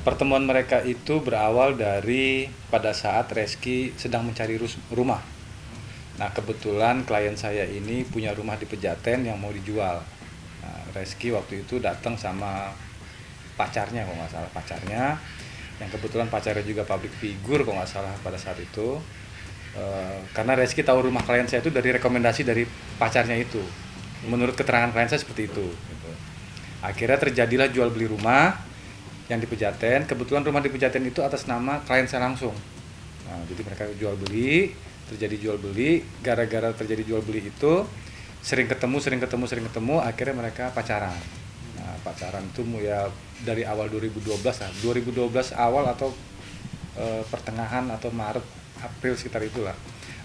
Pertemuan mereka itu berawal dari pada saat Reski sedang mencari rumah. Nah, kebetulan klien saya ini punya rumah di Pejaten yang mau dijual. Nah, Reski waktu itu datang sama pacarnya, kalau nggak salah pacarnya, yang kebetulan pacarnya juga public figure kalau nggak salah pada saat itu. Karena Reski tahu rumah klien saya itu dari rekomendasi dari pacarnya itu. Menurut keterangan klien saya seperti itu. Gitu. Akhirnya terjadilah jual beli rumah yang di Pejaten. Kebetulan rumah di Pejaten itu atas nama klien saya langsung. Nah, jadi mereka jual beli, terjadi jual beli. Gara-gara terjadi jual beli itu sering ketemu, akhirnya mereka pacaran. Nah, pacaran itu ya dari awal 2012 lah. 2012 awal atau pertengahan atau Maret, April sekitar itulah.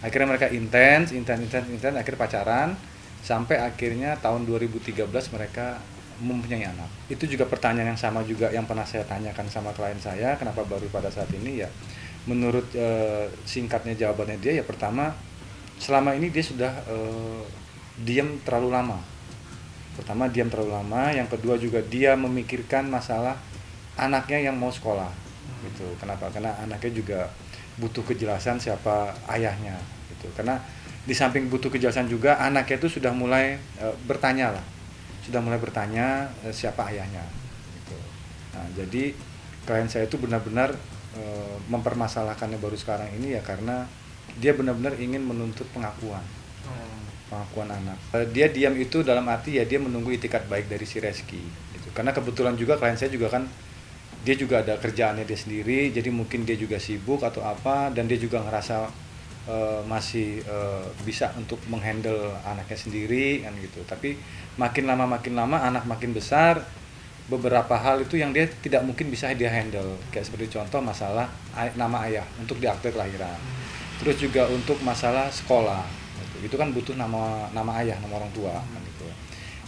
Akhirnya mereka intens, akhirnya pacaran sampai akhirnya tahun 2013 mereka mempunyai anak. Itu juga pertanyaan yang sama juga yang pernah saya tanyakan sama klien saya, kenapa baru pada saat ini ya. Menurut singkatnya jawabannya dia ya, pertama selama ini dia sudah diam terlalu lama. Pertama diam terlalu lama, yang kedua juga dia memikirkan masalah anaknya yang mau sekolah. Gitu. Kenapa? Karena anaknya juga butuh kejelasan siapa ayahnya gitu. Karena di samping butuh kejelasan juga anaknya itu sudah mulai bertanya siapa ayahnya gitu. Nah, jadi klien saya itu benar-benar mempermasalahkannya baru sekarang ini ya, karena dia benar-benar ingin menuntut pengakuan anak. Dia diam itu dalam arti ya dia menunggu itikat baik dari si Reski gitu. Karena kebetulan juga klien saya juga kan dia juga ada kerjaannya dia sendiri, jadi mungkin dia juga sibuk atau apa, dan dia juga ngerasa masih bisa untuk menghandle anaknya sendiri kan gitu. Tapi makin lama anak makin besar, beberapa hal itu yang dia tidak mungkin bisa dia handle, kayak seperti contoh masalah nama ayah untuk di akte kelahiran, terus juga untuk masalah sekolah gitu. Itu kan butuh nama ayah, nama orang tua kan gitu.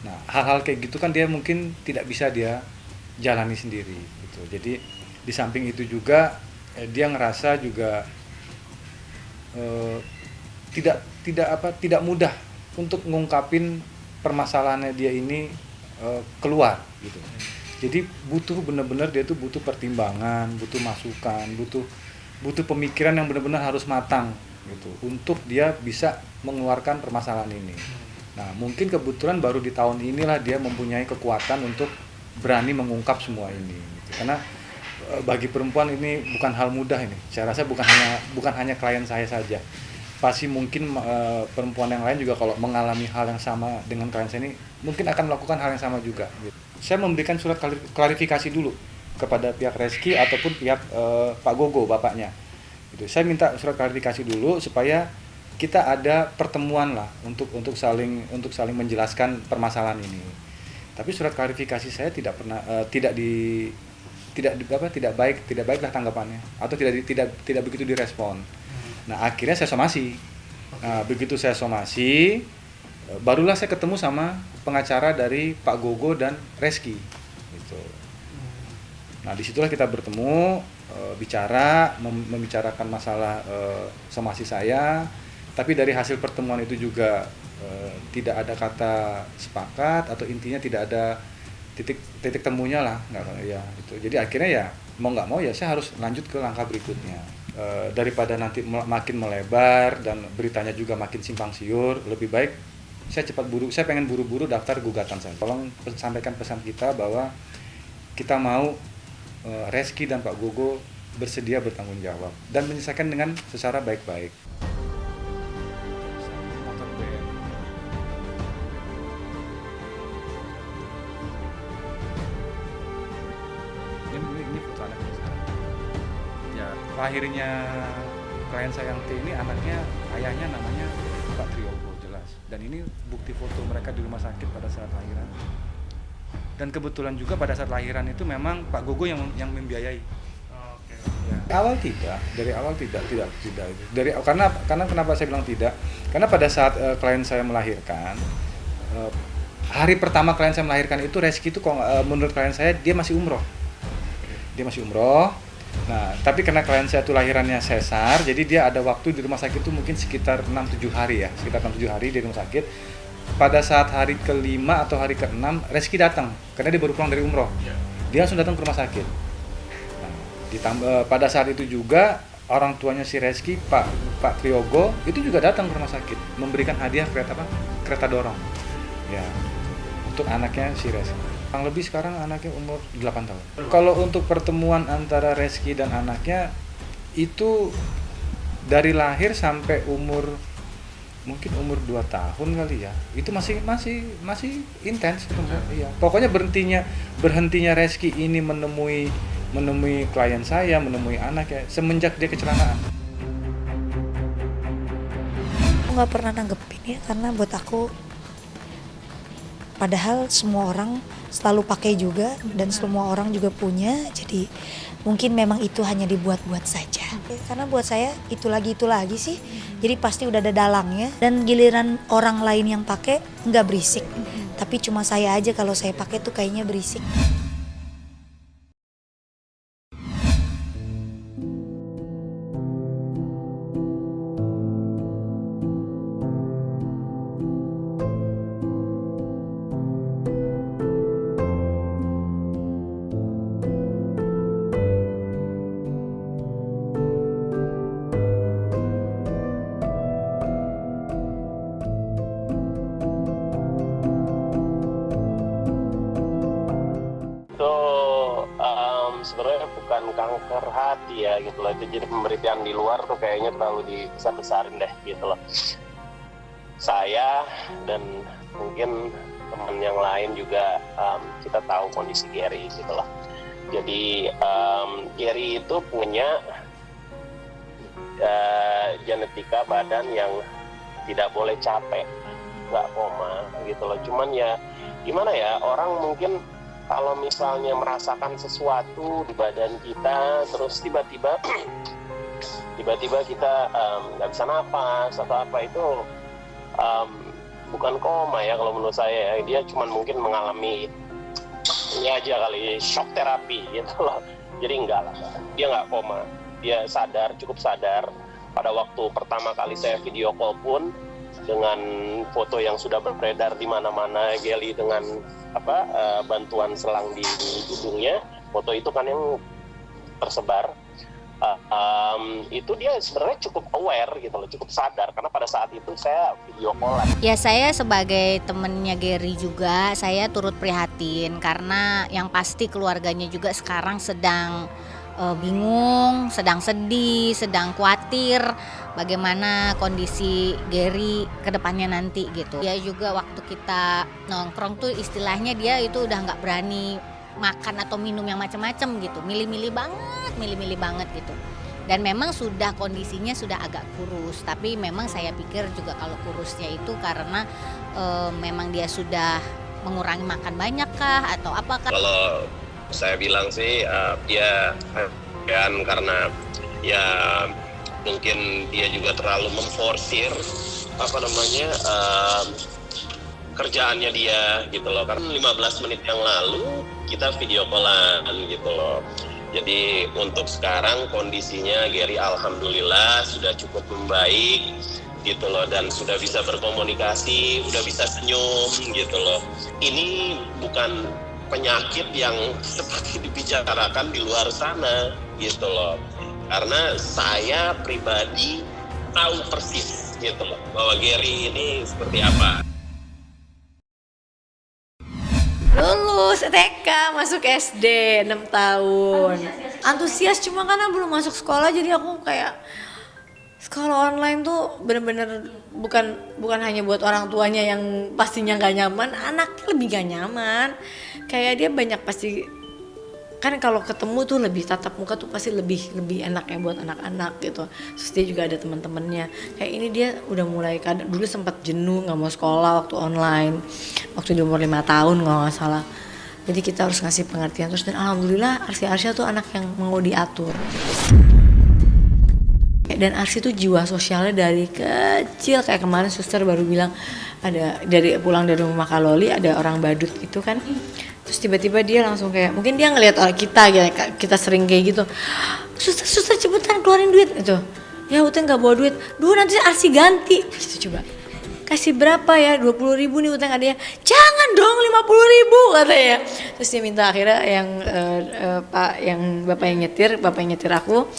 Nah, hal-hal kayak gitu kan dia mungkin tidak bisa dia jalani sendiri gitu. Jadi di samping itu juga dia ngerasa juga tidak mudah untuk ngungkapin permasalahannya dia ini keluar gitu. Jadi butuh benar-benar dia tuh butuh pertimbangan, butuh masukan, butuh pemikiran yang benar-benar harus matang gitu untuk dia bisa mengeluarkan permasalahan ini. Nah, mungkin kebetulan baru di tahun inilah dia mempunyai kekuatan untuk berani mengungkap semua ini gitu. Karena bagi perempuan ini bukan hal mudah ini. Saya rasa bukan hanya klien saya saja. Pasti mungkin perempuan yang lain juga kalau mengalami hal yang sama dengan klien saya ini mungkin akan melakukan hal yang sama juga gitu. Saya memberikan surat klarifikasi dulu kepada pihak Reski ataupun pihak Pak Gogo bapaknya. Gitu. Saya minta surat klarifikasi dulu supaya kita ada pertemuan lah untuk saling menjelaskan permasalahan ini. Tapi surat klarifikasi saya tidak pernah tidak baiklah tanggapannya atau tidak begitu direspon. Nah, akhirnya saya somasi. Nah, begitu saya somasi, barulah saya ketemu sama pengacara dari Pak Gogo dan Reski gitu. Nah, disitulah kita bertemu, bicara membicarakan masalah somasi saya. Tapi dari hasil pertemuan itu juga tidak ada kata sepakat atau intinya tidak ada titik temunya lah, ya itu. Jadi akhirnya ya mau nggak mau ya saya harus lanjut ke langkah berikutnya. Daripada nanti makin melebar dan beritanya juga makin simpang siur, lebih baik saya pengen buru-buru daftar gugatan saya. Tolong sampaikan pesan kita bahwa kita mau Reski dan Pak Gogo bersedia bertanggung jawab dan menyelesaikan dengan secara baik-baik. Ini foto anaknya sekarang. Ya, lahirnya klien saya yang T ini ayahnya namanya Pak Triogo jelas. Dan ini bukti foto mereka di rumah sakit pada saat lahiran. Dan kebetulan juga pada saat lahiran itu memang Pak Gogo yang membiayai. Oke. Ya. Dari awal tidak. Karena kenapa saya bilang tidak? Karena pada saat klien saya melahirkan, hari pertama klien saya melahirkan itu Reski itu menurut klien saya dia masih umroh. Nah, tapi karena klien saya itu lahirannya sesar, jadi dia ada waktu di rumah sakit itu mungkin sekitar 6-7 hari ya, di rumah sakit. Pada saat hari ke-5 atau hari ke-6, Reski datang, karena dia baru pulang dari umroh. Dia langsung datang ke rumah sakit. Nah, Ditambah pada saat itu juga orang tuanya si Reski, Pak Priyogo itu juga datang ke rumah sakit memberikan hadiah kereta dorong ya untuk anaknya si Reski. Kurang lebih sekarang anaknya umur 8 tahun. Kalau untuk pertemuan antara Reski dan anaknya itu dari lahir sampai mungkin umur 2 tahun kali ya, itu masih intens ketemu. Iya. Pokoknya berhentinya Reski ini menemui klien saya, menemui anak ya semenjak dia kecelakaan. Aku nggak pernah nanggepin ya, karena buat aku padahal semua orang selalu pakai juga dan semua orang juga punya, jadi mungkin memang itu hanya dibuat-buat saja. Karena buat saya itu lagi sih, jadi pasti udah ada dalangnya, dan giliran orang lain yang pakai nggak berisik, tapi cuma saya aja kalau saya pakai tuh kayaknya berisik. Sebenarnya bukan kanker hati ya gitu loh, jadi pemberitaan di luar tuh kayaknya terlalu dibesar-besarin deh gitu loh. Saya dan mungkin teman yang lain juga kita tahu kondisi Gary gitu loh. Jadi Gary itu punya genetika badan yang tidak boleh capek, nggak koma gitu loh. Cuman ya gimana ya, orang mungkin kalau misalnya merasakan sesuatu di badan kita, terus tiba-tiba kita nggak bisa napas atau apa, itu bukan koma ya kalau menurut saya. Dia cuma mungkin mengalami ini aja kali, shock terapi gitu loh. Jadi enggak lah, dia nggak koma, dia sadar, cukup sadar. Pada waktu pertama kali saya video call pun, dengan foto yang sudah beredar di mana-mana, Gary dengan bantuan selang di hidungnya, foto itu kan yang tersebar, itu dia sebenarnya cukup aware gitu loh, cukup sadar, karena pada saat itu saya video callan. Ya, saya sebagai temennya Gary juga, saya turut prihatin karena yang pasti keluarganya juga sekarang sedang bingung, sedang sedih, sedang khawatir bagaimana kondisi Gary ke depannya nanti gitu. Dia juga waktu kita nongkrong tuh istilahnya dia itu udah nggak berani makan atau minum yang macam-macam gitu, milih-milih banget gitu. Dan memang sudah kondisinya sudah agak kurus, tapi memang saya pikir juga kalau kurusnya itu karena memang dia sudah mengurangi makan banyak kah atau apakah? Kalau saya bilang sih dia kan karena ya mungkin dia juga terlalu memforsir kerjaannya dia gitu loh. Karena 15 menit yang lalu kita video callan gitu loh. Jadi untuk sekarang kondisinya Gary alhamdulillah sudah cukup membaik gitu loh, dan sudah bisa berkomunikasi, udah bisa senyum gitu loh. Ini bukan penyakit yang seperti dibicarakan di luar sana gitu loh. Karena saya pribadi tahu persis gitu loh bahwa Gary ini seperti apa. Lulus TK, masuk SD 6 tahun. Antusias cuma karena belum masuk sekolah, jadi aku kayak sekolah online tuh bener-bener bukan hanya buat orang tuanya yang pastinya gak nyaman, anaknya lebih gak nyaman. Kayak dia banyak pasti, kan kalau ketemu tuh lebih tatap muka tuh pasti lebih enak ya buat anak-anak gitu. Terus dia juga ada teman-temannya. Kayak ini dia udah mulai dulu sempat jenuh nggak mau sekolah waktu online, waktu di umur 5 tahun kalau nggak salah. Jadi kita harus ngasih pengertian terus, dan alhamdulillah Arsya tuh anak yang mau diatur. Dan Arsy tuh jiwa sosialnya dari kecil. Kayak kemarin suster baru bilang ada pulang dari rumah Kaloli ada orang badut gitu kan. Terus tiba-tiba dia langsung kayak, mungkin dia ngelihat orang kita sering kayak gitu, suster cepetan keluarin duit gitu. Ya Uten nggak bawa duit, nanti Arsy ganti gitu. Coba kasih berapa ya, 20.000 nih utang adanya. Jangan dong, 50.000 katanya. Terus dia minta, akhirnya yang bapak yang nyetir aku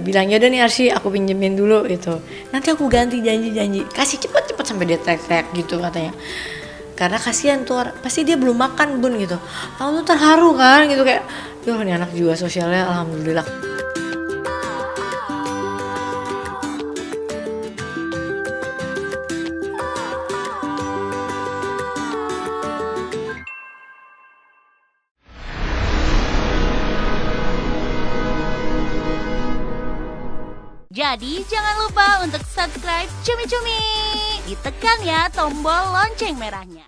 bilang, ya udah nih Arsy, aku pinjemin dulu gitu. Nanti aku ganti, janji. Kasih cepet sampai dia teriak gitu katanya. Karena kasihan tuh, pasti dia belum makan Bun gitu. Aku tuh terharu kan gitu, kayak, yoh ini anak juga sosialnya alhamdulillah. Jadi jangan lupa untuk subscribe Cumi Cumi. Ditekan ya tombol lonceng merahnya.